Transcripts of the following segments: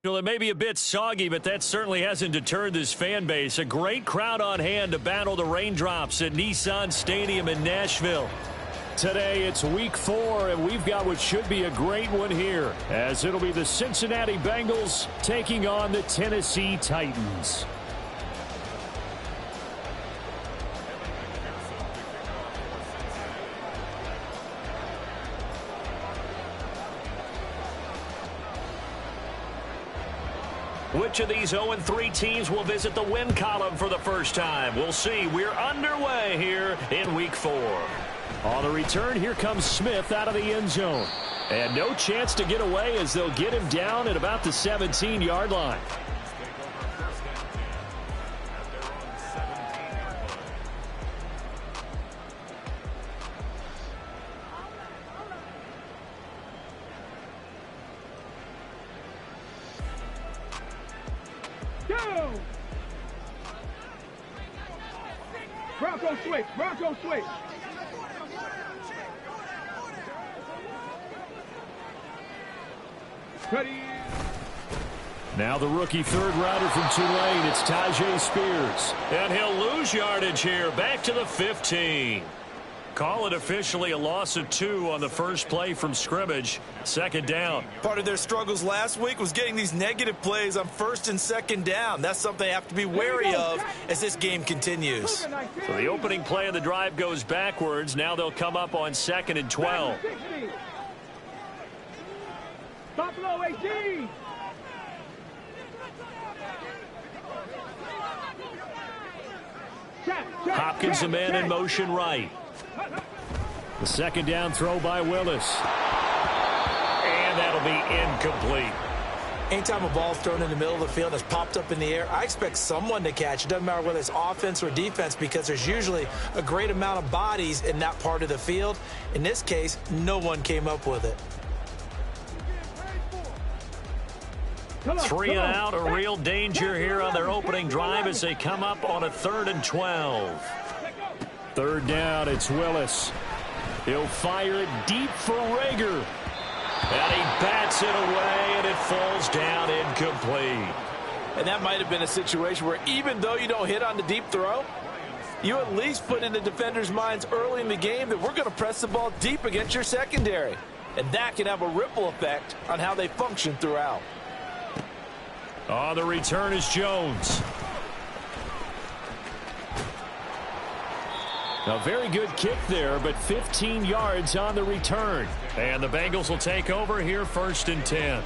Well, it may be a bit soggy, but that certainly hasn't deterred this fan base. A great crowd on hand to battle the raindrops at Nissan Stadium in Nashville. Today, it's week 4, and we've got what should be a great one here, as it'll be the Cincinnati Bengals taking on the Tennessee Titans. Which of these 0-3 teams will visit the win column for the first time? We'll see. We're underway here in week 4. On the return, here comes Smith out of the end zone. And no chance to get away as they'll get him down at about the 17-yard line. Go! Bronco switch, Bronco switch. Ready. Now the rookie third rounder from Tulane, it's Tajay Spears. And he'll lose yardage here, back to the 15. Call it officially a loss of 2 on the first play from scrimmage. Second down. Part of their struggles last week was getting these negative plays on first and second down. That's something they have to be wary of as this game continues. So the opening play of the drive goes backwards. Now they'll come up on 2nd and 12. Buffalo 18. Hopkins, the man in motion right. The second down throw by Willis. And that'll be incomplete. Anytime a ball's thrown in the middle of the field and it's popped up in the air, I expect someone to catch. It doesn't matter whether it's offense or defense because there's usually a great amount of bodies in that part of the field. In this case, no one came up with it. 3 and out, a real danger here on their opening drive as they come up on a 3rd and 12. Third down, it's Willis. He'll fire it deep for Rager. And he bats it away, and it falls down incomplete. And that might have been a situation where even though you don't hit on the deep throw, you at least put in the defender's minds early in the game that we're going to press the ball deep against your secondary. And that can have a ripple effect on how they function throughout. On the return is Jones. A very good kick there, but 15 yards on the return. And the Bengals will take over here 1st and 10.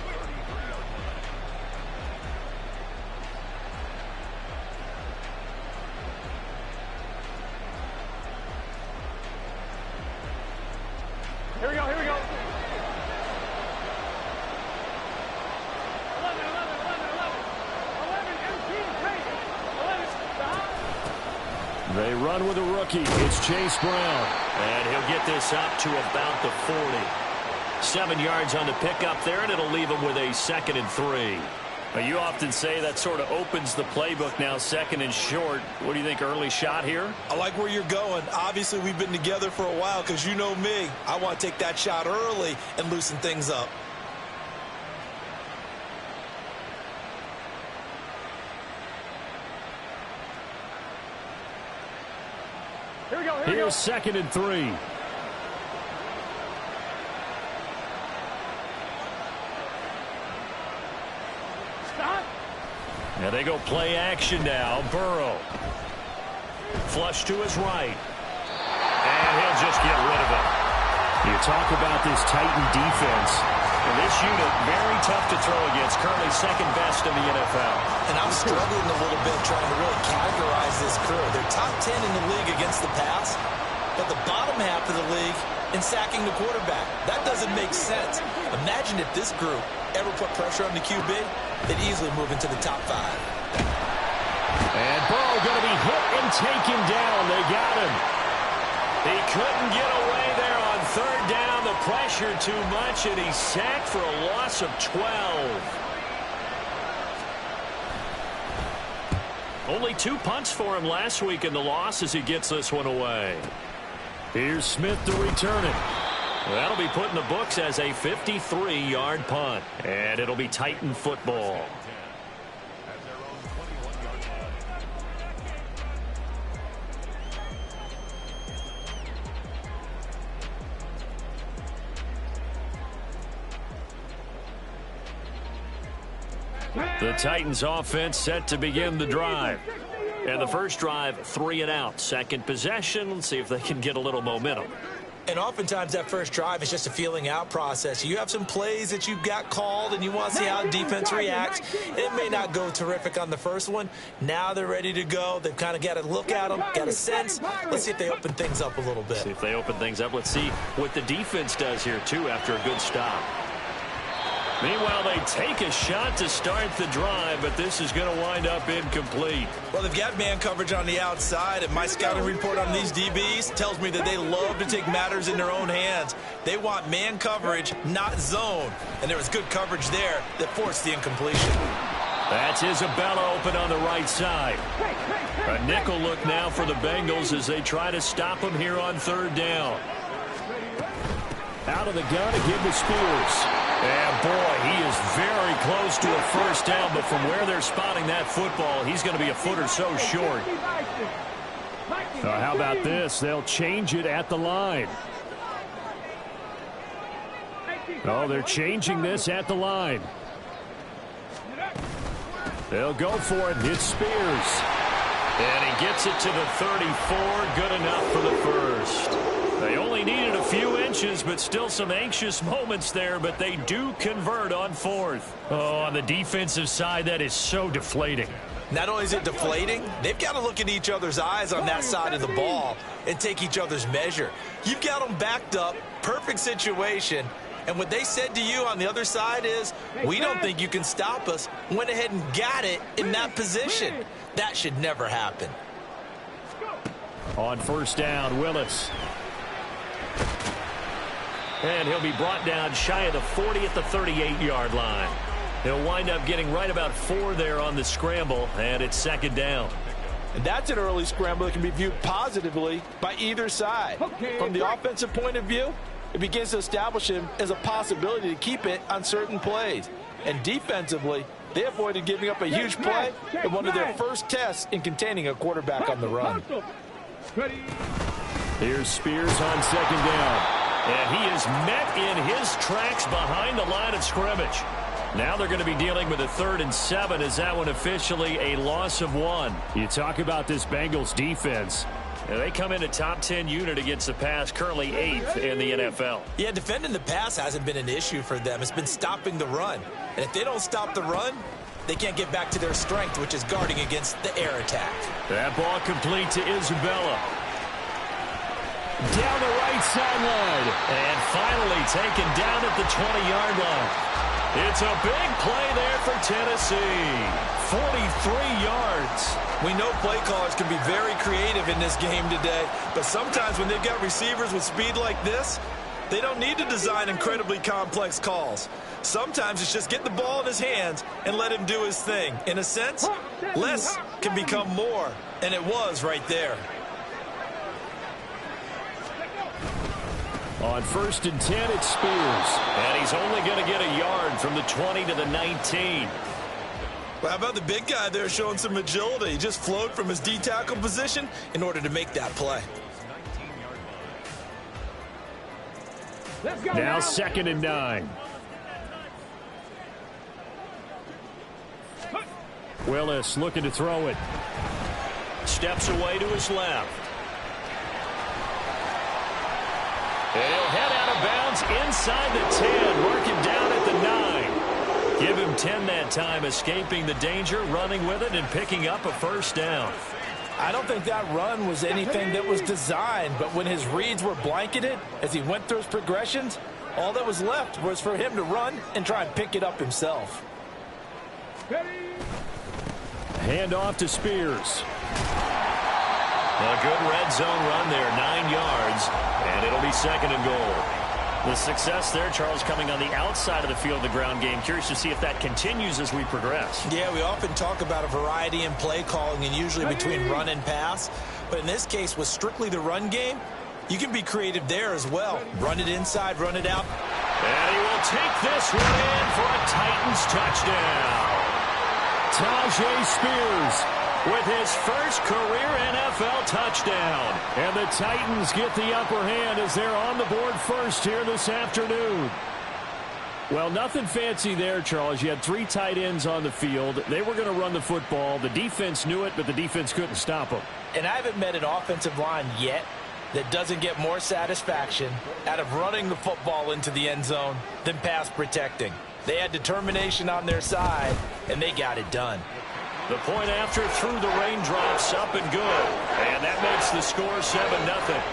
Here we go, here we go. They run with a rookie. It's Chase Brown. And he'll get this up to about the 40. 7 yards on the pickup there, and it'll leave him with a 2nd and 3. Now, you often say that sort of opens the playbook now, 2nd and short. What do you think, early shot here? I like where you're going. Obviously, we've been together for a while because you know me. I want to take that shot early and loosen things up. Here we go, here we go. Here's 2nd and 3. Stop. Now they go play action now. Burrow. Flush to his right. And he'll just get rid of it. You talk about this Titan defense. And this unit, very tough to throw against. Currently 2nd best in the NFL. And I'm struggling a little bit trying to really categorize this crew. They're top 10 in the league against the pass, but the bottom half of the league in sacking the quarterback. That doesn't make sense. Imagine if this group ever put pressure on the QB, they'd easily move into the top 5. And Burrow going to be hit and taken down. They got him. He couldn't get away there on 3rd down. The pressure too much, and he's sacked for a loss of 12. Only 2 punts for him last week in the loss as he gets this one away. Here's Smith to return it. That'll be put in the books as a 53-yard punt. And it'll be Titan football. The Titans offense set to begin the drive. And the first drive, 3 and out. Second possession, let's see if they can get a little momentum. And oftentimes that first drive is just a feeling out process. You have some plays that you've got called and you want to see how the defense reacts. It may not go terrific on the first one. Now they're ready to go. They've kind of got to look at them, got a sense. Let's see if they open things up a little bit. See if they open things up. Let's see what the defense does here, too, after a good stop. Meanwhile, they take a shot to start the drive, but this is going to wind up incomplete. Well, they've got man coverage on the outside, and my scouting report on these DBs tells me that they love to take matters in their own hands. They want man coverage, not zone. And there was good coverage there that forced the incompletion. That's Isabella open on the right side. A nickel look now for the Bengals as they try to stop him here on third down. Out of the gun again to Spears. And, boy, he is very close to a first down, but from where they're spotting that football, he's going to be a foot or so short. How about this? They'll change it at the line. Oh, they're changing this at the line. They'll go for it. It's Spears. And he gets it to the 34. Good enough for the first. They only needed a few inches, but still some anxious moments there, but they do convert on fourth. Oh, on the defensive side, that is so deflating. Not only is it deflating, they've got to look in each other's eyes on that side of the ball and take each other's measure. You've got them backed up, perfect situation, and what they said to you on the other side is, we don't think you can stop us. Went ahead and got it in that position. That should never happen. On first down, Willis. And he'll be brought down shy of the 40 at the 38-yard line. He'll wind up getting right about 4 there on the scramble, and it's second down. And that's an early scramble that can be viewed positively by either side. From the offensive point of view, it begins to establish him as a possibility to keep it on certain plays. And defensively, they avoided giving up a huge play in one of their first tests in containing a quarterback on the run. Here's Spears on second down. And he is met in his tracks behind the line of scrimmage. Now they're going to be dealing with a 3rd and 7 as that one officially a loss of 1. You talk about this Bengals defense. And they come in a top 10 unit against the pass, currently 8th in the NFL. Yeah, defending the pass hasn't been an issue for them. It's been stopping the run. And if they don't stop the run, they can't get back to their strength, which is guarding against the air attack. That ball complete to Isabella. Down the right sideline. And finally taken down at the 20-yard line. It's a big play there for Tennessee. 43 yards. We know play callers can be very creative in this game today, but sometimes when they've got receivers with speed like this, they don't need to design incredibly complex calls. Sometimes it's just get the ball in his hands and let him do his thing. In a sense, less can become more, and it was right there. On 1st and 10, it's Spears. And he's only going to get a yard from the 20 to the 19. Well, how about the big guy there showing some agility? He just flowed from his D-tackle position in order to make that play. Now 2nd and 9. Willis looking to throw it. Steps away to his left. And he'll head out of bounds inside the 10. Mark him down at the 9. Give him 10 that time, escaping the danger, running with it, and picking up a first down. I don't think that run was anything that was designed, but when his reads were blanketed as he went through his progressions, all that was left was for him to run and try and pick it up himself. Hand off to Spears. A good red zone run there, 9 yards, and it'll be 2nd and goal. The success there, Charles, coming on the outside of the field of the ground game. Curious to see if that continues as we progress. Yeah, we often talk about a variety in play calling and usually between run and pass. But in this case, with strictly the run game, You can be creative there as well. Run it inside, run it out. And he will take this one in for a Titans touchdown. Tajay Spears with his first career NFL touchdown. And the Titans get the upper hand as they're on the board first here this afternoon. Well, nothing fancy there, Charles. You had 3 tight ends on the field. They were going to run the football. The defense knew it, but the defense couldn't stop them. And I haven't met an offensive line yet that doesn't get more satisfaction out of running the football into the end zone than pass protecting. They had determination on their side, and they got it done. The point after through the raindrops, up and good. And that makes the score 7-0.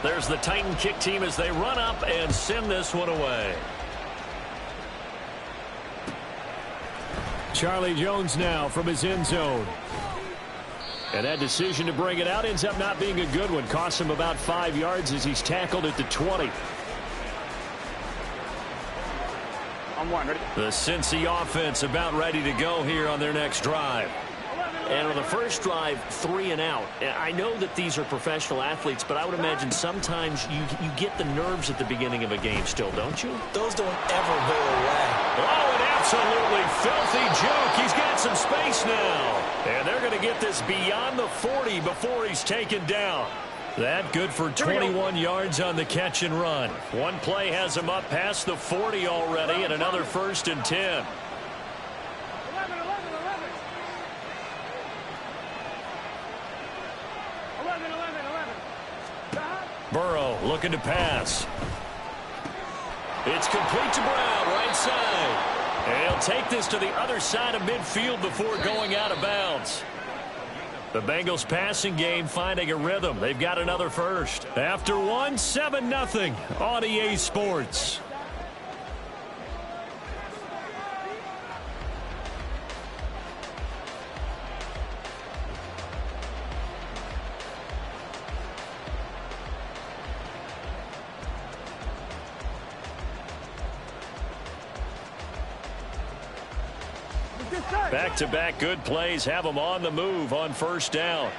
There's the Titan kick team as they run up and send this one away. Charlie Jones now from his end zone. And that decision to bring it out ends up not being a good one. Costs him about 5 yards as he's tackled at the 20. On one, ready? The Cincy offense about ready to go here on their next drive. And on the first drive, 3 and out. I know that these are professional athletes, but I would imagine sometimes you get the nerves at the beginning of a game still, don't you? Those don't ever go away. Oh, an absolutely filthy joke. He's got some space now. And they're going to get this beyond the 40 before he's taken down. That good for 21 yards on the catch and run. One play has him up past the 40 already, and another 1st and 10. 11. Burrow looking to pass. It's complete to Brown, right side. And he'll take this to the other side of midfield before going out of bounds. The Bengals passing game finding a rhythm. They've got another first. After one, 7-0 on EA Sports. Back-to-back good plays have them on the move on first down.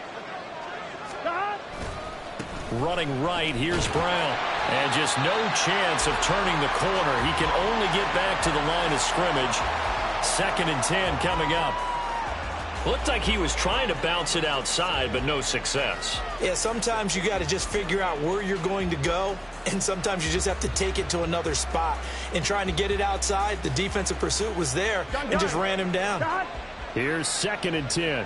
Running right, here's Brown. And just no chance of turning the corner. He can only get back to the line of scrimmage. 2nd and 10 coming up. Looked like he was trying to bounce it outside, but no success. Yeah, sometimes you got to just figure out where you're going to go, and sometimes you just have to take it to another spot. In trying to get it outside, the defensive pursuit was there and just ran him down. Here's 2nd and 10.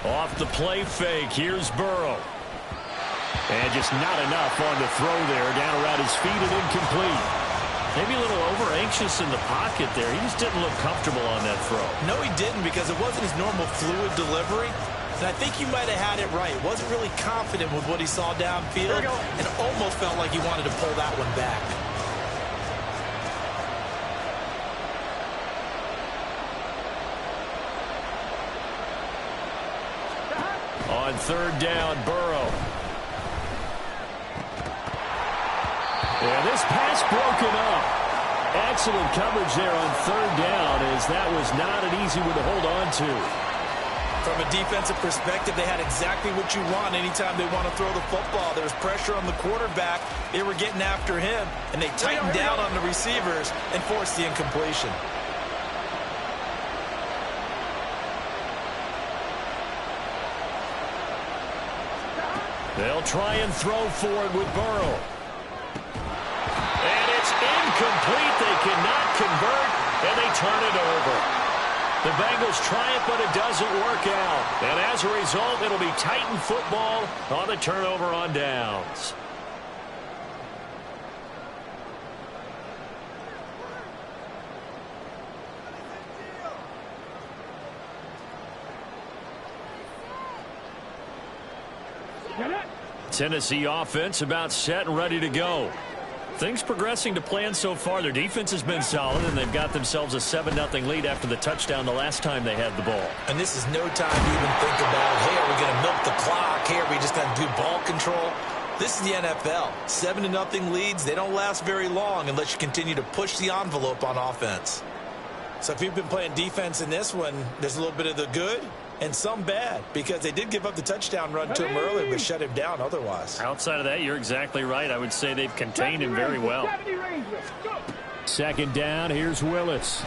Off the play fake, here's Burrow. And just not enough on the throw there. Down around his feet and incomplete. Maybe a little over-anxious in the pocket there. He just didn't look comfortable on that throw. No, he didn't, because it wasn't his normal fluid delivery. And I think he might have had it right. Wasn't really confident with what he saw downfield and almost felt like he wanted to pull that one back. On 3rd down, Burrow. And this pass broken up. Excellent coverage there on 3rd down, as that was not an easy one to hold on to. From a defensive perspective, they had exactly what you want anytime they want to throw the football. There was pressure on the quarterback. They were getting after him, and they tightened down on the receivers and forced the incompletion. They'll try and throw forward with Burrow. And it's incomplete. They cannot convert, and they turn it over. The Bengals try it, but it doesn't work out. And as a result, it'll be Titan football on the turnover on downs. Tennessee offense about set and ready to go. Things progressing to plan so far. Their defense has been solid, and they've got themselves a 7-0 lead after the touchdown the last time they had the ball. And this is no time to even think about, hey, are we going to milk the clock? Hey, are we just going to do ball control? This is the NFL. 7-0 leads, they don't last very long unless you continue to push the envelope on offense. So if you've been playing defense in this one, there's a little bit of the good and some bad, because they did give up the touchdown run to him earlier but shut him down otherwise. Outside of that, you're exactly right. I would say they've contained him very well. Second down, here's Willis.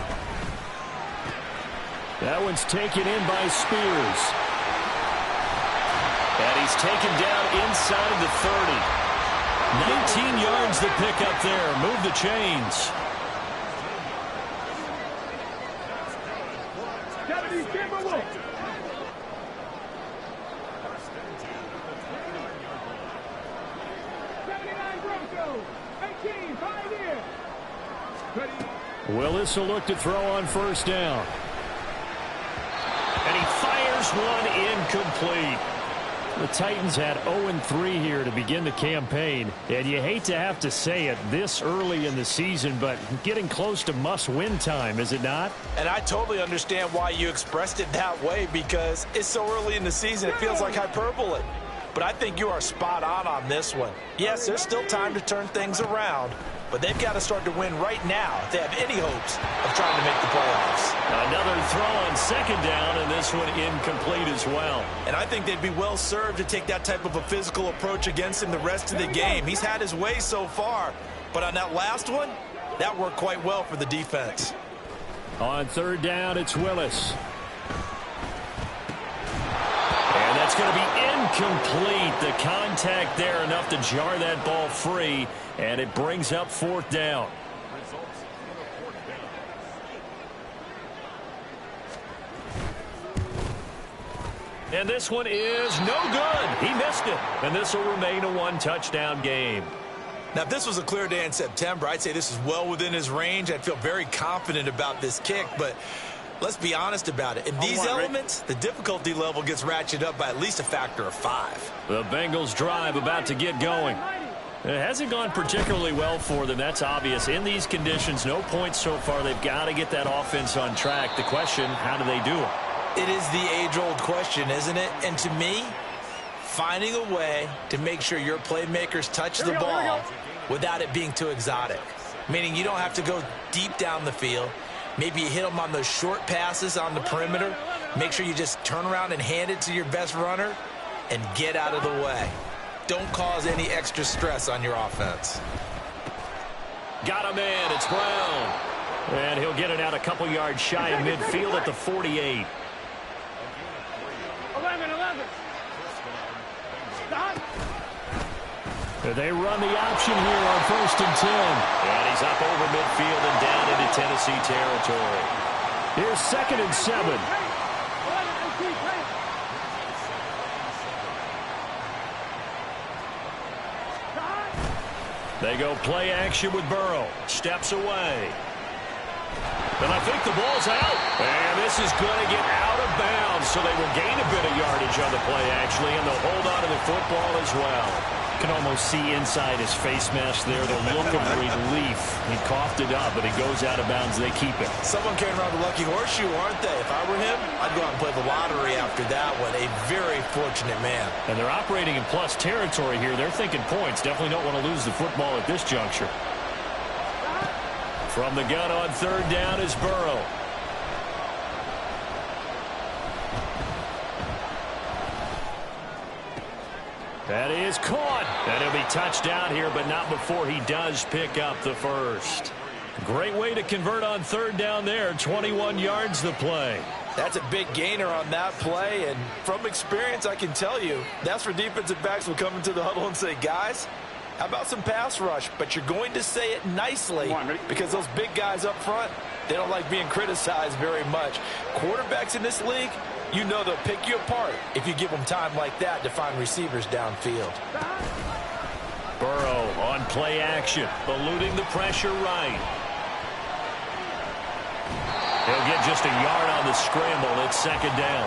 That one's taken in by Spears. And he's taken down inside the 30. 19 yards to pick up there. Move the chains. Willis will look to throw on first down. And he fires one incomplete. The Titans had 0-3 here to begin the campaign. And you hate to have to say it this early in the season, but getting close to must-win time, is it not? And I totally understand why you expressed it that way, because it's so early in the season it feels like hyperbole. But I think you are spot on this one. Yes, there's still time to turn things around, but they've got to start to win right now if they have any hopes of trying to make the playoffs. Another throw on second down, and this one incomplete as well. And I think they'd be well served to take that type of a physical approach against him the rest of the game. He's had his way so far, but on that last one, that worked quite well for the defense. On third down, it's Willis. And that's going to be incomplete. The contact there enough to jar that ball free, and it brings up fourth down. And this one is no good. He missed it. And this will remain a one-touchdown game. Now, if this was a clear day in September, I'd say this is well within his range. I'd feel very confident about this kick, but let's be honest about it. In these elements, the difficulty level gets ratcheted up by at least a factor of 5. The Bengals drive about to get going. It hasn't gone particularly well for them. That's obvious. In these conditions, no points so far. They've got to get that offense on track. The question, how do they do it? It is the age-old question, isn't it? And to me, finding a way to make sure your playmakers touch the ball without it being too exotic. Meaning you don't have to go deep down the field. Maybe you hit them on those short passes on the perimeter. Make sure you just turn around and hand it to your best runner and get out of the way. Don't cause any extra stress on your offense. Got a man. It's Brown. And he'll get it out a couple yards shy of midfield at the 48. 11. Stop. They run the option here on 1st and 10. And he's up over midfield and down into Tennessee territory. Here's 2nd and 7. They go play action with Burrow. Steps away. And I think the ball's out. And this is going to get out of bounds. So they will gain a bit of yardage on the play, actually, and they'll hold on to the football as well. Can almost see inside his face mask there the look of relief. He coughed it up, but it goes out of bounds. They keep it. Someone carrying around the lucky horseshoe, aren't they? If I were him, I'd go out and play the lottery after that one. A very fortunate man. And they're operating in plus territory here. They're thinking points. Definitely don't want to lose the football at this juncture. From the gun on third down is Burrow. That is caught. And he'll be touchdown here, but not before he does pick up the first. Great way to convert on third down there. 21 yards to play. That's a big gainer on that play, and from experience, I can tell you, that's where defensive backs will come into the huddle and say, guys, how about some pass rush? But you're going to say it nicely because those big guys up front, they don't like being criticized very much. Quarterbacks in this league, you know they'll pick you apart if you give them time like that to find receivers downfield. Burrow on play action, eluding the pressure right. He'll get just a yard on the scramble. It's second down.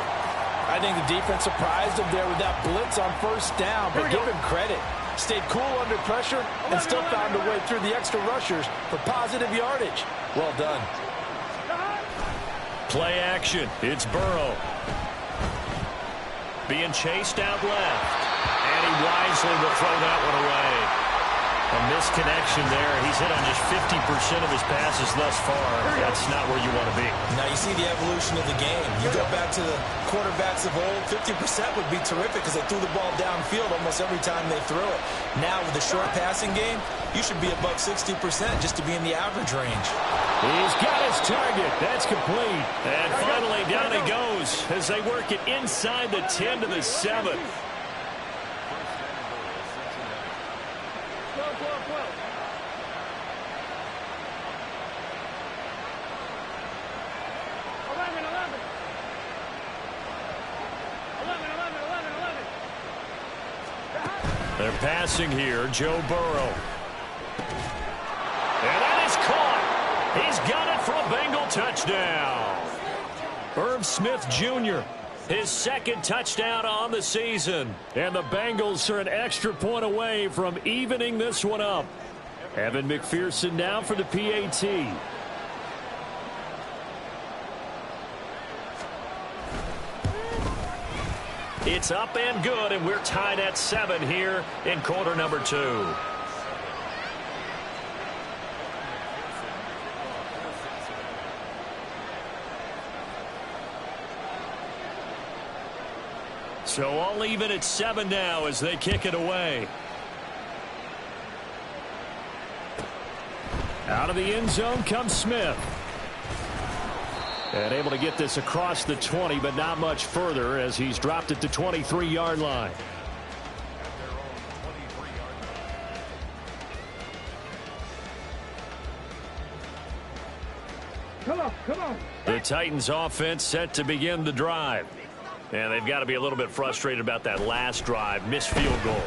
I think the defense surprised him there with that blitz on first down, but give him credit. Stayed cool under pressure and still found a way through the extra rushers for positive yardage. Well done. Play action. It's Burrow. Being chased out left. And he wisely will throw that one away. A misconnection there. He's hit on just 50% of his passes thus far. That's not where you want to be. Now you see the evolution of the game. You go back to the quarterbacks of old, 50% would be terrific because they threw the ball downfield almost every time they threw it. Now with the short passing game, you should be above 60% just to be in the average range. He's got his target. That's complete. And finally down he goes as they work it inside the 10 to the 7. They're passing here, Joe Burrow. And that is caught. He's got it for a Bengal touchdown. Irv Smith Jr., his second touchdown on the season. And the Bengals are an extra point away from evening this one up. Evan McPherson now for the PAT. It's up and good, and we're tied at 7 here in quarter number 2. So all even at 7 now as they kick it away. Out of the end zone comes Smith. And able to get this across the 20, but not much further as he's dropped it to 23-yard line. Come on. The Titans offense set to begin the drive. And they've got to be a little bit frustrated about that last drive, missed field goal.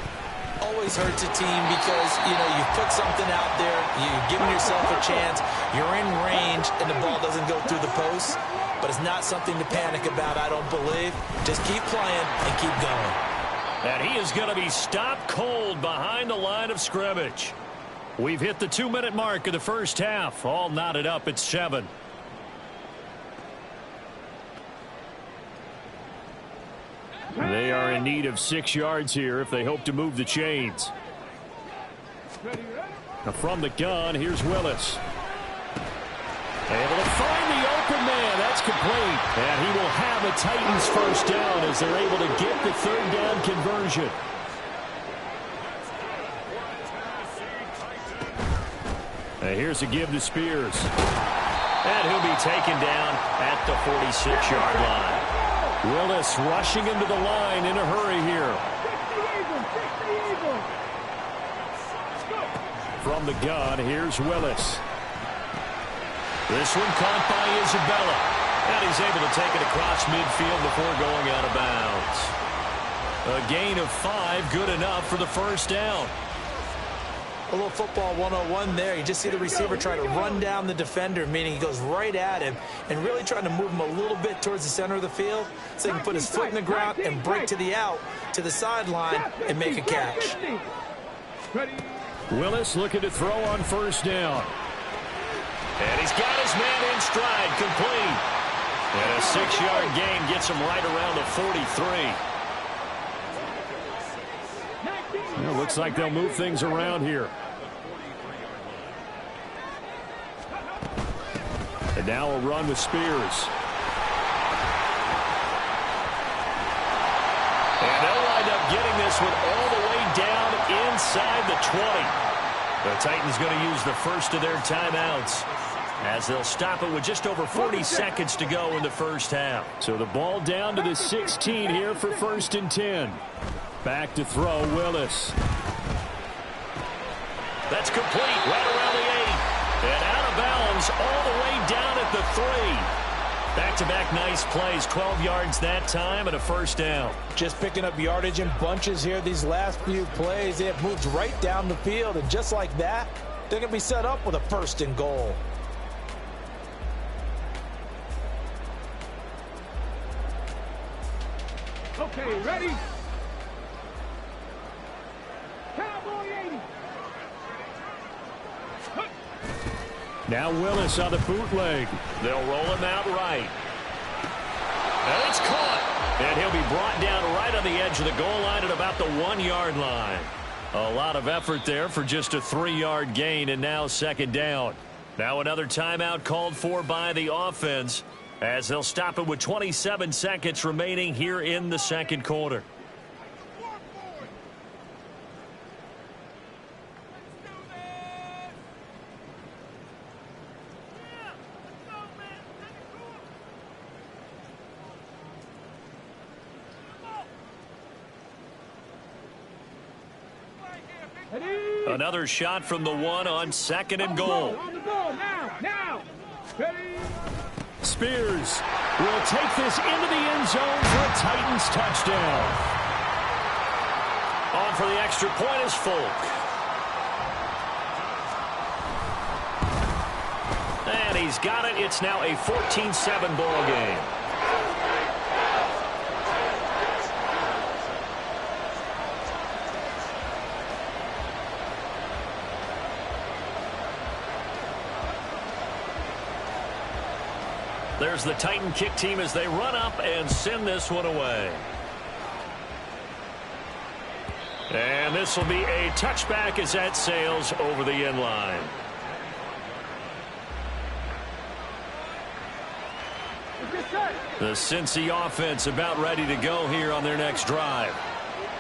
Always hurts a team because, you put something out there, you're giving yourself a chance, you're in range, and the ball doesn't go through the post. But it's not something to panic about, I don't believe. Just keep playing and keep going. And he is going to be stopped cold behind the line of scrimmage. We've hit the 2-minute mark of the first half, all knotted up at 7. They are in need of 6 yards here if they hope to move the chains. Now from the gun, here's Willis. Able to find the open man. That's complete. And he will have a Titans first down as they're able to get the third down conversion. And here's a give to Spears. And he'll be taken down at the 46-yard line. Willis rushing into the line in a hurry here. From the gun, here's Willis. This one caught by Isabella. And he's able to take it across midfield before going out of bounds. A gain of 5, good enough for the first down. A little football 101 there. You just see the receiver trying to run down the defender, meaning he goes right at him and really trying to move him a little bit towards the center of the field so he can put his foot in the ground and break to the out, to the sideline, and make a catch. Willis looking to throw on first down. And he's got his man in stride, complete. And a 6-yard gain gets him right around the 43. Well, looks like they'll move things around here. And now a run with Spears. And they'll wind up getting this one all the way down inside the 20. The Titans going to use the first of their timeouts as they'll stop it with just over 40 seconds to go in the first half. So the ball down to the 16 here for 1st and 10. Back to throw, Willis. That's complete right around the 8. And out of bounds all the way down at the 3. Back-to-back nice plays, 12 yards that time and a first down. Just picking up yardage in bunches here these last few plays. They have moved right down the field, and just like that, they're going to be set up with a 1st and goal. Okay, ready? Cowboy 80. Now Willis on the bootleg. They'll roll him out right. And it's caught. And he'll be brought down right on the edge of the goal line at about the 1-yard line. A lot of effort there for just a 3-yard gain, and now second down. Now another timeout called for by the offense as they'll stop it with 27 seconds remaining here in the second quarter. Another shot from the one on second and goal. On the ball, now. Ready. Spears will take this into the end zone for a Titans touchdown. On for the extra point is Folk. And he's got it. It's now a 14-7 ball game. There's the Titan kick team as they run up and send this one away. And this will be a touchback as that sails over the end line. The Cincy offense about ready to go here on their next drive.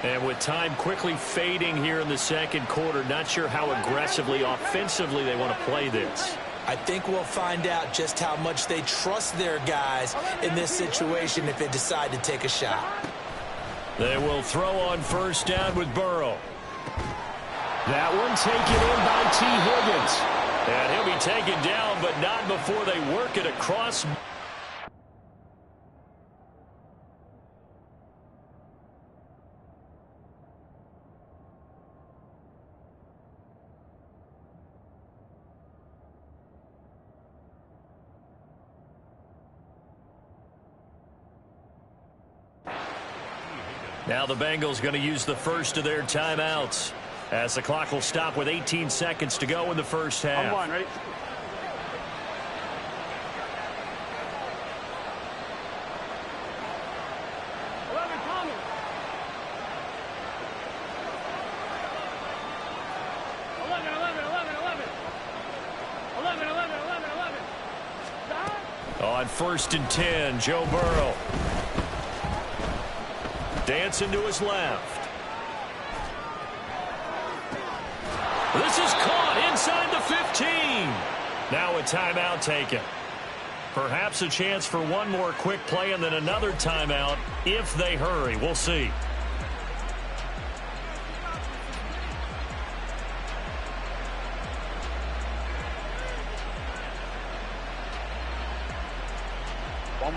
And with time quickly fading here in the second quarter, not sure how aggressively, offensively they want to play this. I think we'll find out just how much they trust their guys in this situation if they decide to take a shot. They will throw on first down with Burrow. That one taken in by T. Higgins. And he'll be taken down, but not before they work it across. Now the Bengals going to use the first of their timeouts as the clock will stop with 18 seconds to go in the first half. I'm on, ready? On first and 10, Joe Burrow. Dancing to his left. This is caught inside the 15. Now a timeout taken. Perhaps a chance for one more quick play and then another timeout if they hurry. We'll see.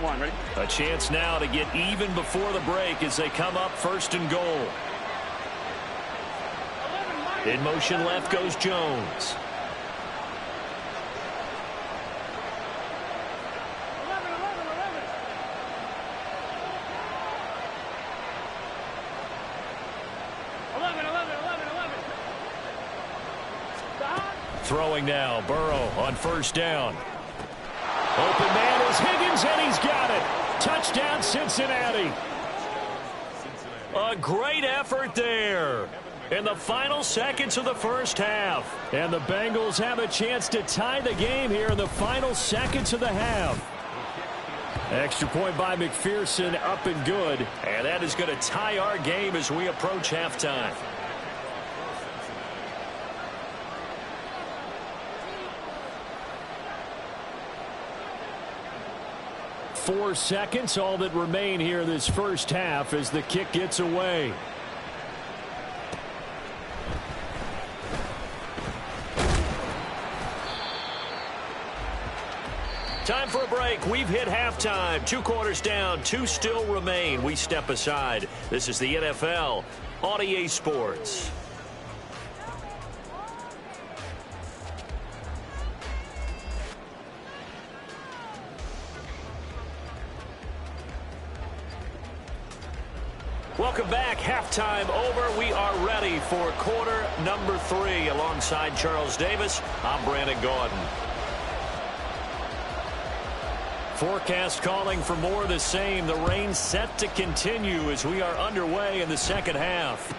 One, ready? A chance now to get even before the break as they come up first and goal. In motion left goes Jones. Throwing now, Burrow on first down. Open man is Higgins, and he's got it. Touchdown, Cincinnati. A great effort there in the final seconds of the first half. And the Bengals have a chance to tie the game here in the final seconds of the half. Extra point by McPherson, up and good. And that is going to tie our game as we approach halftime. 4 seconds, all that remain here this first half as the kick gets away. Time for a break. We've hit halftime. 2 quarters down, 2 still remain. We step aside. This is the NFL on EA Sports. Welcome back. Halftime over. We are ready for quarter number 3. Alongside Charles Davis, I'm Brandon Gaudin. Forecast calling for more of the same. The rain set to continue as we are underway in the second half.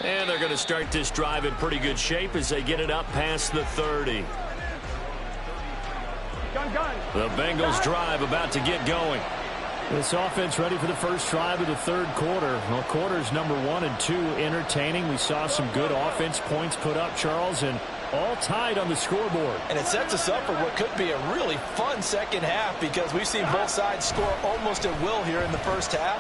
And they're going to start this drive in pretty good shape as they get it up past the 30. The Bengals drive about to get going. This offense ready for the first drive of the third quarter. Well, quarters number 1 and 2 entertaining. We saw some good offense points put up, Charles, and all tied on the scoreboard. And it sets us up for what could be a really fun second half because we've seen both sides score almost at will here in the first half.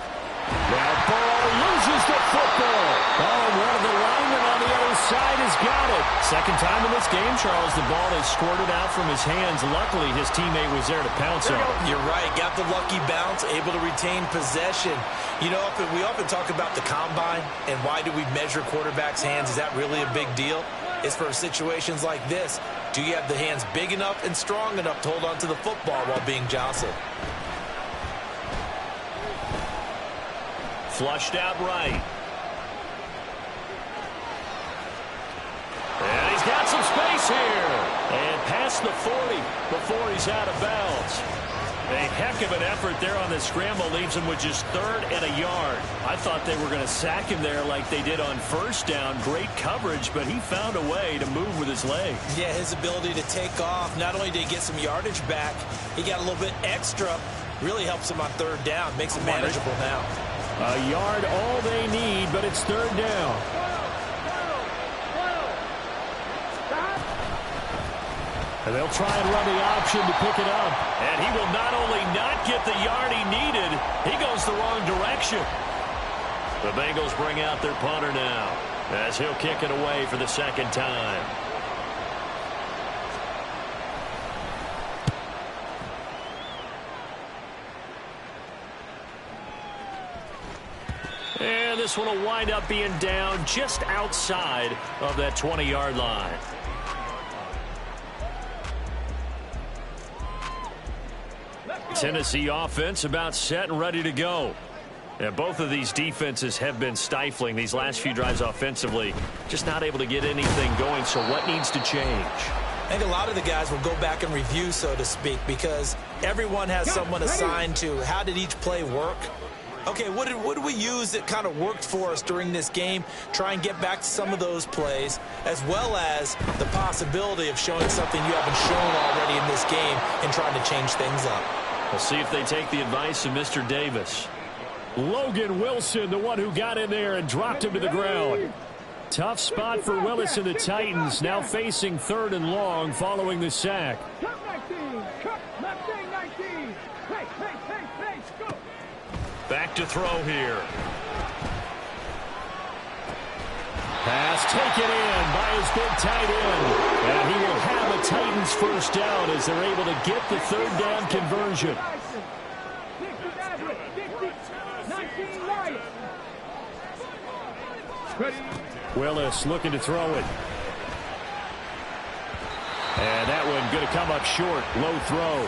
Now Burrow loses the football. Oh, one of the linemen on the other side has got it. Second time in this game, Charles, the ball has squirted out from his hands. Luckily, his teammate was there to pounce on it. You're right. Got the lucky bounce, able to retain possession. You know, we often talk about the combine and why do we measure quarterbacks' hands. Is that really a big deal? It's for situations like this. Do you have the hands big enough and strong enough to hold on to the football while being jostled? Flushed out right. And he's got some space here. And past the 40 before he's out of bounds. A heck of an effort there on the scramble leaves him with just 3rd and a yard. I thought they were going to sack him there like they did on first down. Great coverage, but he found a way to move with his legs. Yeah, his ability to take off. Not only did he get some yardage back, he got a little bit extra. Really helps him on 3rd down. Makes it manageable now. A yard all they need, but it's 3rd down. And they'll try and run the option to pick it up. And he will not only not get the yard he needed, he goes the wrong direction. The Bengals bring out their punter now as he'll kick it away for the second time. And this one will wind up being down just outside of that 20-yard line. Tennessee offense about set and ready to go. And both of these defenses have been stifling these last few drives offensively. Just not able to get anything going, so what needs to change? I think a lot of the guys will go back and review, so to speak, because everyone has someone assigned to how did each play work. Okay, what did we use that kind of worked for us during this game? Try and get back to some of those plays, as well as the possibility of showing something you haven't shown already in this game and trying to change things up. We'll see if they take the advice of Mr. Davis. Logan Wilson, the one who got in there and dropped him to the ground. Tough spot for Willis and the Titans, now facing 3rd and long following the sack. Back to throw here. Pass taken in by his big tight end. And he will have a Titans first down as they're able to get the 3rd down conversion. Willis looking to throw it. And that one going to come up short. Low throw.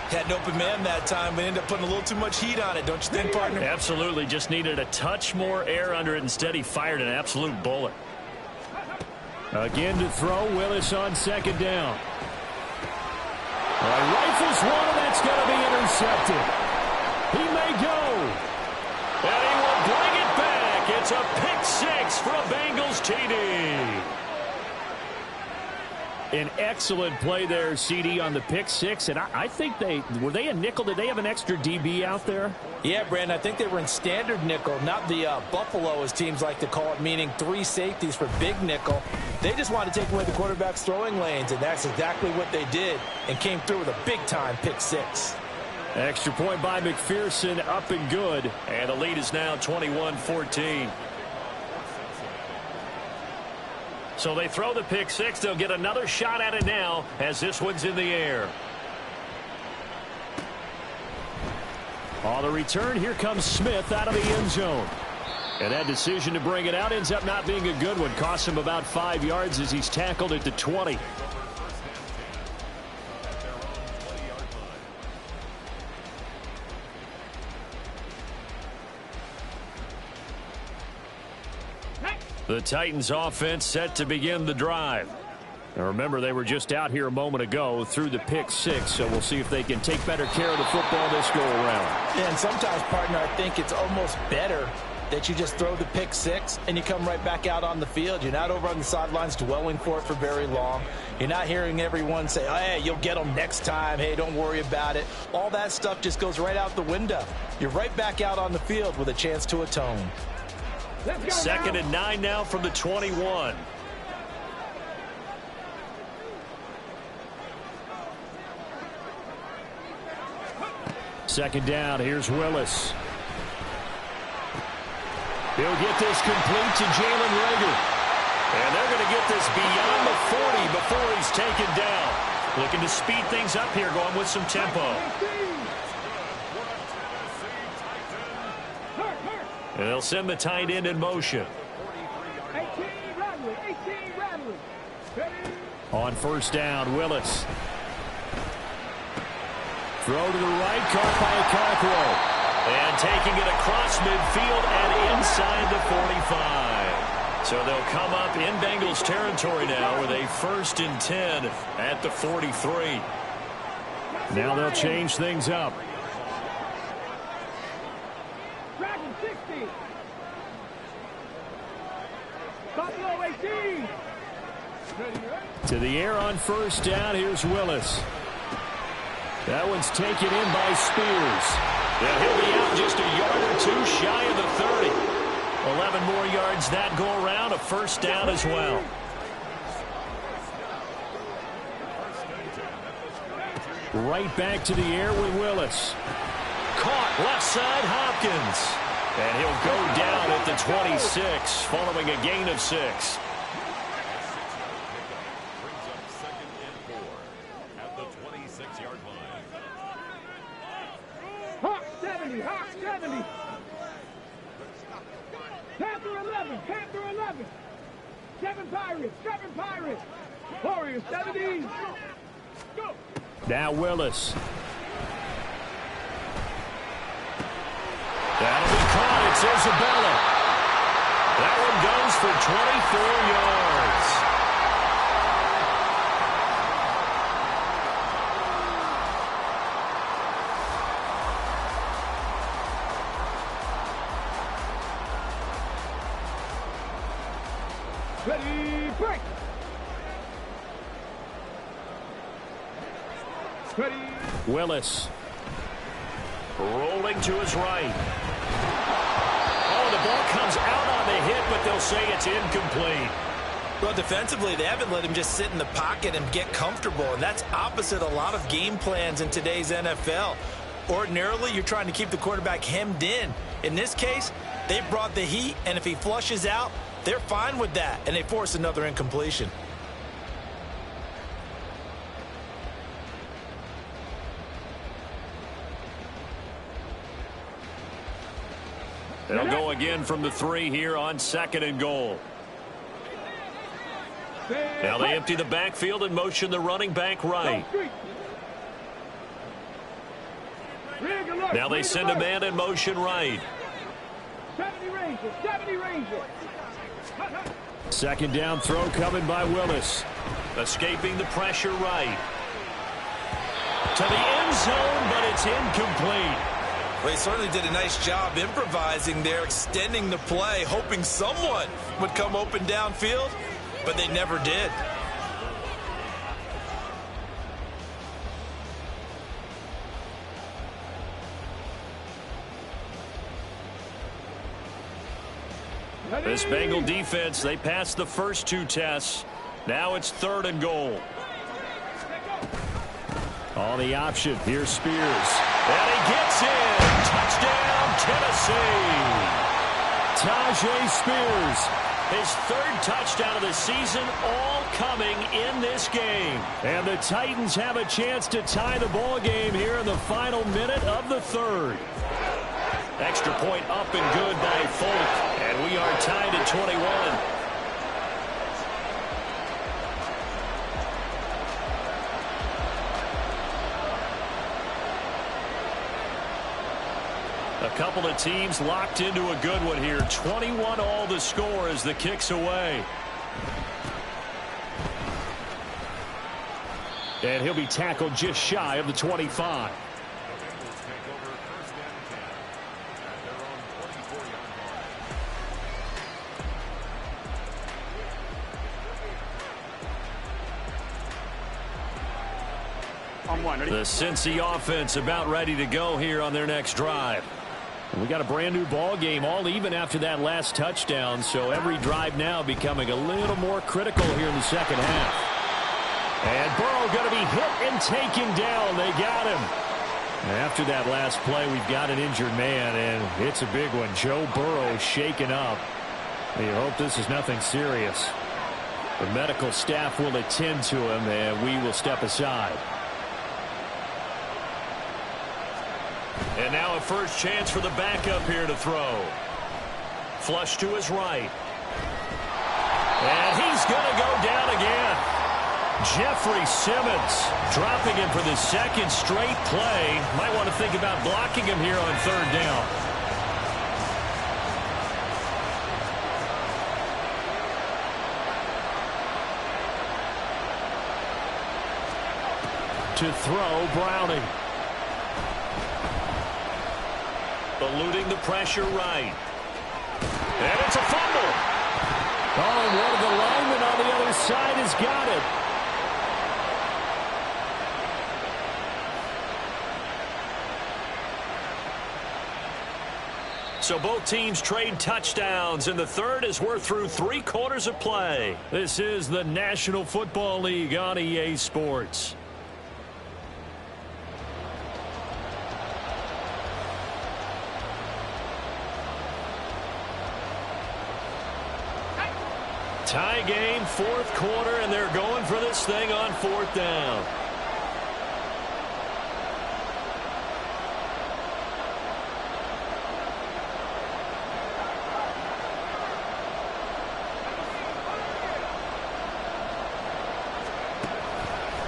Had an open man that time, but ended up putting a little too much heat on it, don't you think, partner? Absolutely. Just needed a touch more air under it. Instead, he fired an absolute bullet. Again to throw. Willis on 2nd down. Rifles one, and that's going to be intercepted. He may go. And he will bring it back. It's a pick-6 for a Bengals TD. An excellent play there, CD, on the pick-6. And I think were they a nickel? Did they have an extra DB out there? Yeah, Brandon, I think they were in standard nickel, not the Buffalo, as teams like to call it, meaning 3 safeties for big nickel. They just wanted to take away the quarterback's throwing lanes, and that's exactly what they did and came through with a big-time pick-6. Extra point by McPherson, up and good. And the lead is now 21-14. So they throw the pick-6. They'll get another shot at it now as this one's in the air. On the return, here comes Smith out of the end zone. And that decision to bring it out ends up not being a good one. Costs him about 5 yards as he's tackled at the 20. The Titans offense set to begin the drive. Now remember, they were just out here a moment ago through the pick six, so we'll see if they can take better care of the football this go-around. Yeah, and sometimes, partner, I think it's almost better that you just throw the pick six and you come right back out on the field. You're not over on the sidelines dwelling for it for very long. You're not hearing everyone say, oh, hey, you'll get them next time. Hey, don't worry about it. All that stuff just goes right out the window. You're right back out on the field with a chance to atone. Second and 9 now from the 21. Second down, here's Willis. He'll get this complete to Jalen Reagor. And they're going to get this beyond the 40 before he's taken down. Looking to speed things up here, going with some tempo. And they'll send the tight end in motion. On first down, Willis. Throw to the right, caught by Okonkwo. And taking it across midfield and inside the 45. So they'll come up in Bengals territory now with a 1st and 10 at the 43. Now they'll change things up. To the air on first down, here's Willis. That one's taken in by Spears. And he'll be out just a yard or two shy of the 30. 11 more yards that go around, a first down as well. Right back to the air with Willis. Caught left side, Hopkins. And he'll go down at the 26 following a gain of 6. Panther 11. 7 Pirates. Warriors 70. Go. Now Willis. That'll be caught. It's Isabella. That one goes for 24 yards. Ready, break. Ready. Willis. Rolling to his right. Oh, the ball comes out on the hit, but they'll say it's incomplete. Well, defensively, they haven't let him just sit in the pocket and get comfortable, and that's opposite a lot of game plans in today's NFL. Ordinarily, you're trying to keep the quarterback hemmed in. In this case, they brought the heat, and if he flushes out, they're fine with that, and they force another incompletion. They'll go again from the 3 here on 2nd and goal. Now they empty the backfield and motion the running back right. Now they send a man in motion right. 70 Rangers. Second down throw coming by Willis. Escaping the pressure right. To the end zone, but it's incomplete. Well, he certainly did a nice job improvising there, extending the play, hoping someone would come open downfield, but they never did. This Bengal defense, they passed the first 2 tests. Now it's 3rd and goal. On the option, here's Spears. And he gets in. Touchdown, Tennessee. Tajay Spears. His 3rd touchdown of the season, all coming in this game. And the Titans have a chance to tie the ball game here in the final minute of the 3rd. Extra point up and good by Folk. And we are tied at 21. A couple of teams locked into a good one here. 21 all the score as the kick's away. And he'll be tackled just shy of the 25. The Cincy offense about ready to go here on their next drive. We got a brand new ball game, all even after that last touchdown, so every drive now becoming a little more critical here in the second half. And Burrow going to be hit and taken down. They got him. After that last play, we've got an injured man, and it's a big one. Joe Burrow shaken up. We hope this is nothing serious. The medical staff will attend to him, and we will step aside. And now a first chance for the backup here to throw. Flush to his right. And he's going to go down again. Jeffrey Simmons dropping him for the second straight play. Might want to think about blocking him here on third down. To throw, Browning. Eluding the pressure right. And it's a fumble. Oh, and one of the linemen on the other side has got it. So both teams trade touchdowns, and the third as we're through 3 quarters of play. This is the National Football League on EA Sports. Tie game, 4th quarter, and they're going for this thing on 4th down.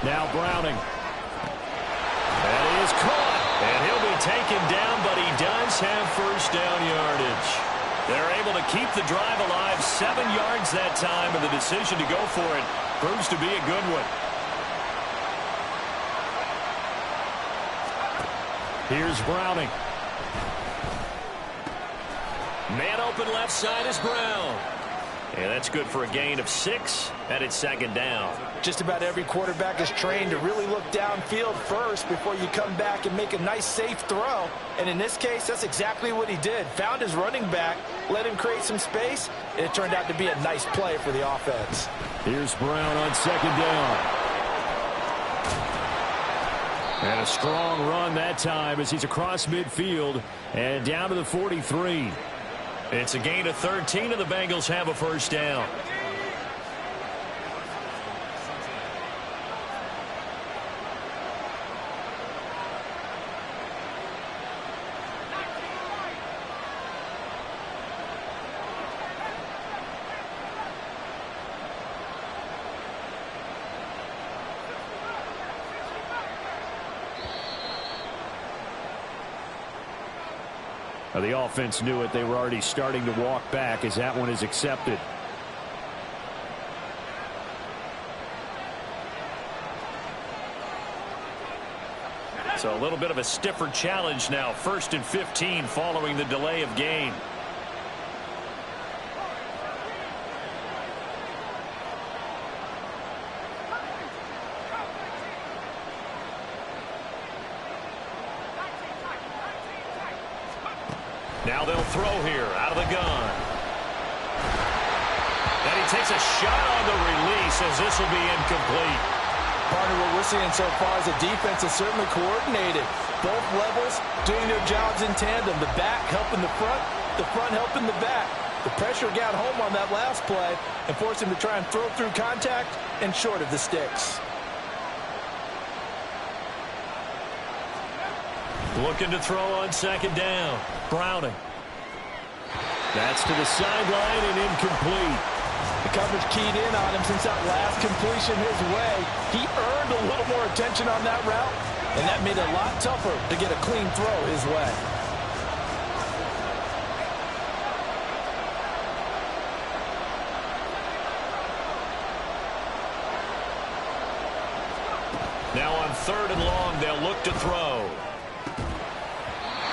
Now Browning. That is caught, and he'll be taken down, but he does have first down yardage. They're able to keep the drive alive, 7 yards that time, and the decision to go for it proves to be a good one. Here's Browning. Man open left side is Brown. And that's good for a gain of 6, and it's 2nd down. Just about every quarterback is trained to really look downfield first before you come back and make a nice, safe throw. And in this case, that's exactly what he did. Found his running back, let him create some space, and it turned out to be a nice play for the offense. Here's Brown on 2nd down. And a strong run that time as he's across midfield and down to the 43. It's a gain of 13, and the Bengals have a first down. The offense knew it. They were already starting to walk back as that one is accepted. So a little bit of a stiffer challenge now. 1st and 15 following the delay of game. Now they'll throw here out of the gun. And he takes a shot on the release as this will be incomplete. Partner, what we're seeing so far is the defense is certainly coordinated. Both levels doing their jobs in tandem. The back helping the front helping the back. The pressure got home on that last play and forced him to try and throw through contact and short of the sticks. Looking to throw on 2nd down. Browning. That's to the sideline and incomplete. The coverage keyed in on him since that last completion his way. He earned a little more attention on that route, and that made it a lot tougher to get a clean throw his way. Now on 3rd and long, they'll look to throw.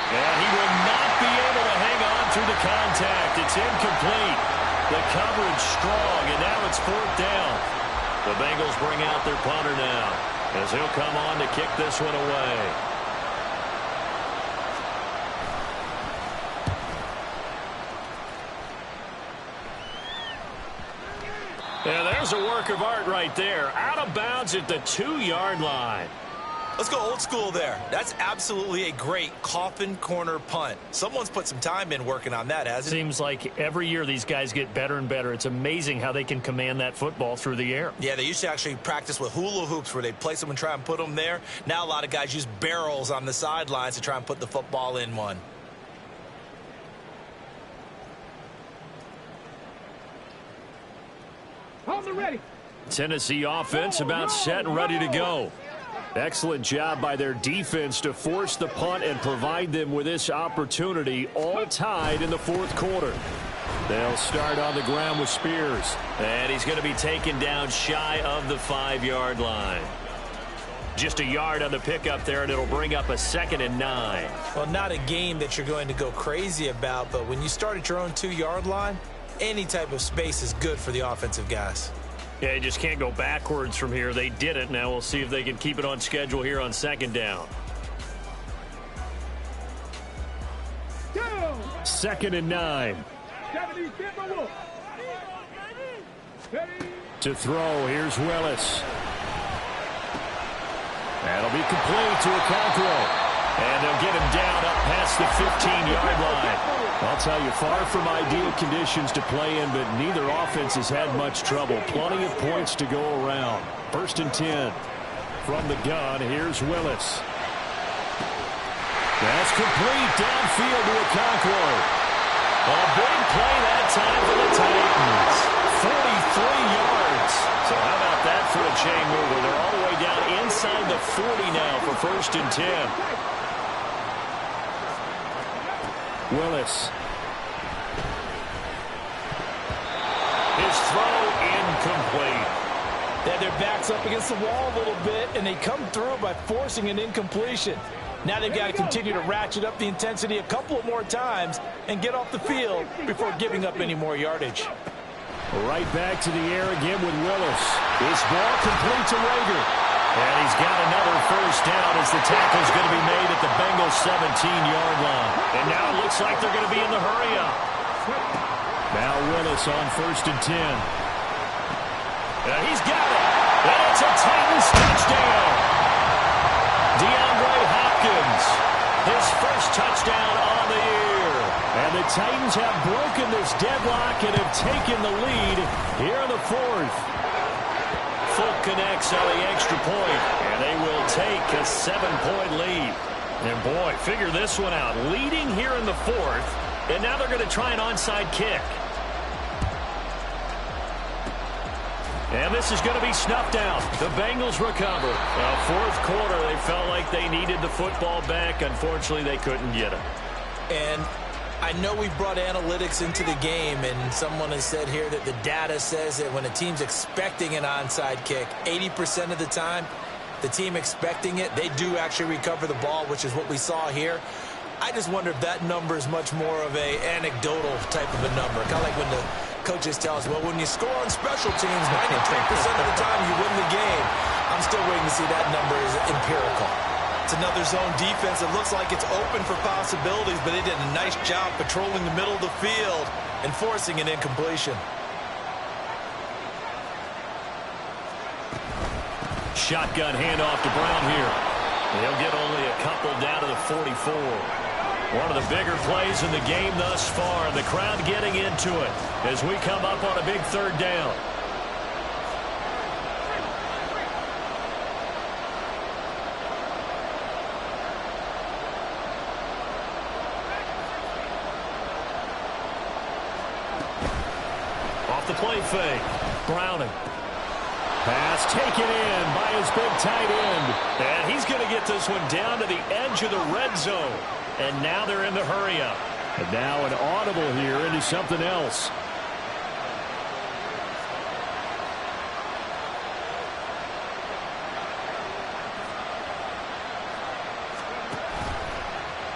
And he will not be able to hang on through the contact. It's incomplete. The coverage strong, and now it's 4th down. The Bengals bring out their punter now, as he'll come on to kick this one away. Yeah, there's a work of art right there. Out of bounds at the 2-yard line. Let's go old school there. That's absolutely a great coffin corner punt. Someone's put some time in working on that, hasn't it? Seems like every year these guys get better and better. It's amazing how they can command that football through the air. Yeah, they used to actually practice with hula hoops where they place them and try and put them there. Now a lot of guys use barrels on the sidelines to try and put the football in one. On the ready. Tennessee offense about set and ready to go. Excellent job by their defense to force the punt and provide them with this opportunity, all tied in the 4th quarter. They'll start on the ground with Spears. And he's going to be taken down shy of the 5-yard line. Just a yard on the pickup there, and it'll bring up a 2nd and 9. Well, not a game that you're going to go crazy about, but when you start at your own 2-yard line, any type of space is good for the offensive guys. Yeah, you just can't go backwards from here. They did it. Now we'll see if they can keep it on schedule here on 2nd down. 2nd and 9. To throw, here's Willis. That'll be complete to Okonkwo. And they'll get him down up past the 15-yard line. I'll tell you, far from ideal conditions to play in, but neither offense has had much trouble. Plenty of points to go around. 1st and 10. From the gun, here's Willis. That's complete downfield to Okonkwo. A big play that time for the Titans. 43 yards. So how about that for a chain mover? They're all the way down inside the 40 now for 1st and 10. Willis. His throw incomplete. Yeah, their back's up against the wall a little bit, and they come through by forcing an incompletion. Now they've got to continue to ratchet up the intensity a couple more times and get off the field before giving up any more yardage. Right back to the air again with Willis. This ball complete to Rager. And he's got another 1st down as the tackle's going to be made at the Bengals 17-yard line. And now it looks like they're going to be in the hurry-up. Now Willis on 1st and 10. And he's got it. And it's a Titans touchdown. DeAndre Hopkins, his 1st touchdown on the year. And the Titans have broken this deadlock and have taken the lead here in the 4th. Folk connects on the extra point, and they will take a 7-point lead. And boy, figure this one out. Leading here in the 4th, and now they're going to try an onside kick. And this is going to be snuffed out. The Bengals recover. 4th quarter, they felt like they needed the football back. Unfortunately, they couldn't get it. And I know we've brought analytics into the game, and someone has said here that the data says that when a team's expecting an onside kick, 80% of the time, the team expecting it, they do actually recover the ball, which is what we saw here. I just wonder if that number is much more of a anecdotal type of a number. Kind of like when the coaches tell us, well, when you score on special teams, 93% of the time you win the game. I'm still waiting to see that number is empirical. It's another zone defense. It looks like it's open for possibilities, but they did a nice job patrolling the middle of the field and forcing an incompletion. Shotgun handoff to Brown here. They'll get only a couple down to the 44. One of the bigger plays in the game thus far, and the crowd getting into it as we come up on a big 3rd down. Off the play fake. Browning. Pass taken in by his big tight end. And he's going to get this one down to the edge of the red zone. And now they're in the hurry-up. And now an audible here into something else.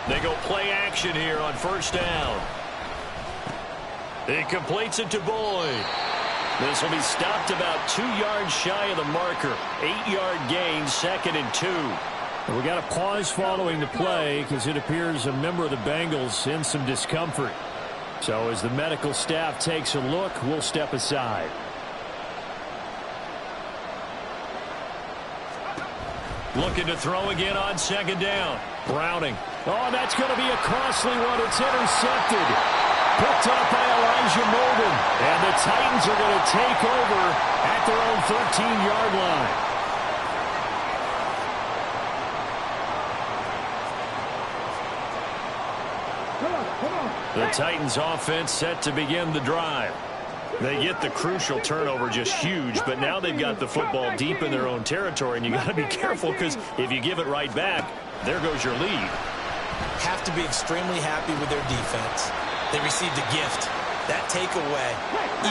They go play action here on first down. He completes it to Boyd. This will be stopped about 2 yards shy of the marker. 8-yard gain, 2nd and 2. We got a pause following the play because it appears a member of the Bengals in some discomfort. So as the medical staff takes a look, we'll step aside. Looking to throw again on 2nd down. Browning. Oh, that's going to be a costly one. It's intercepted. Picked up by Elijah Molden. And the Titans are going to take over at their own 13-yard line. The Titans offense set to begin the drive. They get the crucial turnover, just huge, but now they've got the football deep in their own territory, and you got to be careful because if you give it right back, there goes your lead. Have to be extremely happy with their defense. They received a gift. That takeaway,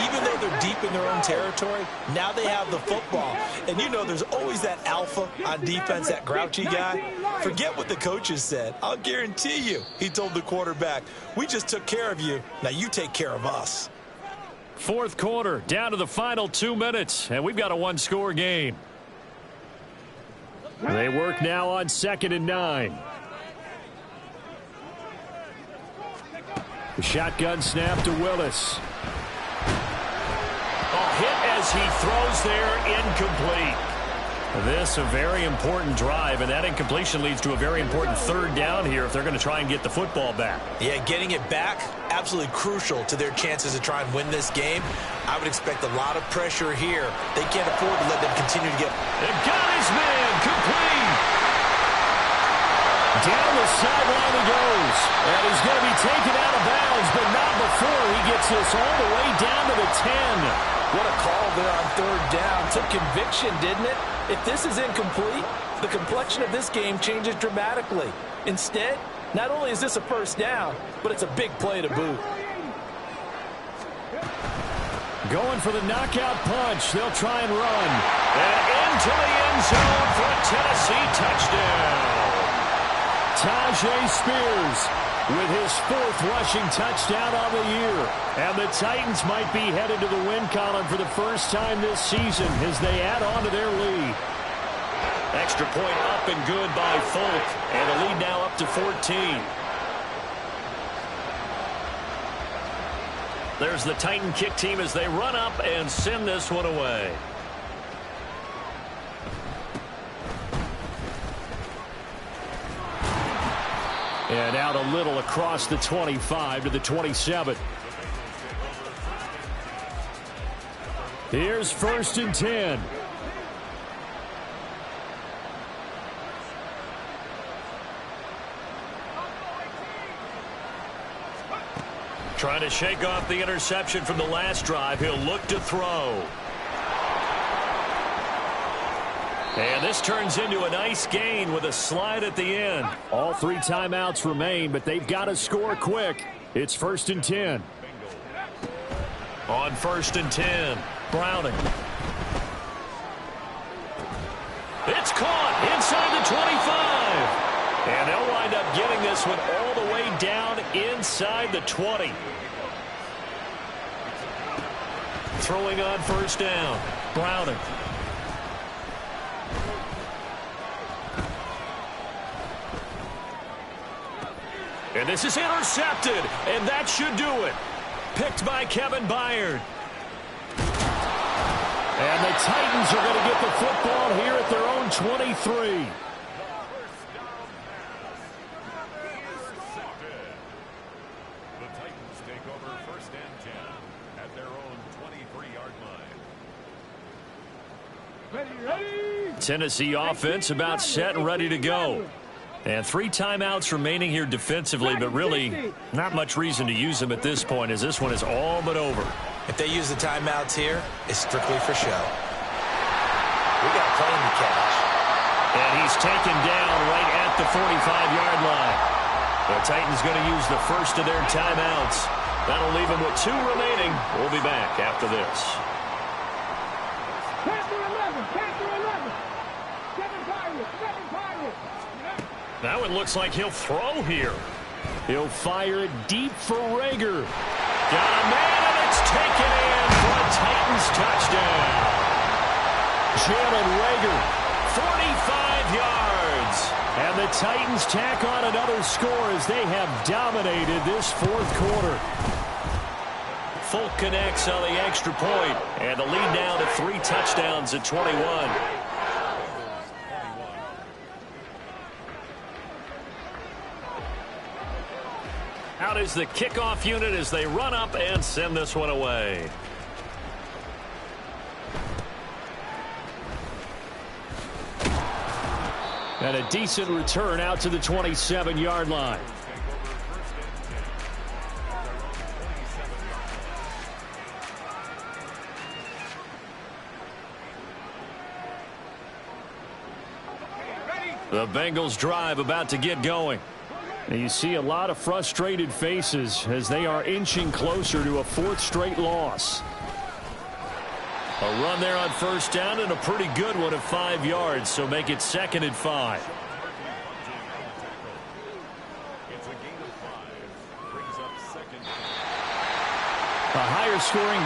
even though they're deep in their own territory, now they have the football. And you know there's always that alpha on defense, that grouchy guy. Forget what the coaches said. I'll guarantee you, he told the quarterback, we just took care of you. Now you take care of us. 4th quarter, down to the final 2 minutes, and we've got a one-score game. They work now on 2nd and 9. The shotgun snap to Willis. Hit as he throws there, incomplete. This a very important drive, and that incompletion leads to a very important 3rd down here if they're going to try and get the football back. Yeah, getting it back, absolutely crucial to their chances to try and win this game. I would expect a lot of pressure here. They can't afford to let them continue to get... They've got his man, complete. Down the sideline he goes. And he's going to be taken out of bounds, but not before he gets this all the way down to the 10. What a call there on 3rd down. Took conviction, didn't it? If this is incomplete, the complexion of this game changes dramatically. Instead, not only is this a 1st down, but it's a big play to boot. Going for the knockout punch. They'll try and run. And into the end zone for a Tennessee touchdown. Tajay Spears with his 4th rushing touchdown on the year. And the Titans might be headed to the win column for the first time this season as they add on to their lead. Extra point up and good by Folk. And the lead now up to 14. There's the Titan kick team as they run up and send this one away. And out a little across the 25 to the 27. Here's 1st and 10. Trying to shake off the interception from the last drive. He'll look to throw. And this turns into a nice gain with a slide at the end. All 3 timeouts remain, but they've got to score quick. It's 1st and 10. On 1st and 10, Browning. It's caught inside the 25. And they'll wind up getting this one all the way down inside the 20. Throwing on 1st down, Browning. And this is intercepted, and that should do it. Picked by Kevin Byard. And the Titans are going to get the football here at their own 23. The Titans take over 1st and 10 at their own 23-yard line. Ready. Tennessee offense about set and ready to go. And 3 timeouts remaining here defensively, but really not much reason to use them at this point as this one is all but over. If they use the timeouts here, it's strictly for show. We got playing to catch. And he's taken down right at the 45-yard line. The Titans going to use the first of their timeouts. That'll leave them with 2 remaining. We'll be back after this. Panther 11, Panther 11. 7 Pirates, 7 Pirates. That one looks like he'll throw here. He'll fire it deep for Rager. Got a man, and it's taken in for a Titans touchdown. Jalen Rager, 45 yards. and the Titans tack on another score as they have dominated this fourth quarter. Folk connects on the extra point, and the lead now to 3 touchdowns at 21. Out is the kickoff unit as they run up and send this one away. And a decent return out to the 27-yard line. The Bengals drive about to get going. And you see a lot of frustrated faces as they are inching closer to a 4th straight loss. A run there on first down and a pretty good one at 5 yards, so make it 2nd and 5. It's a gain of 5. Brings up 2nd. A higher scoring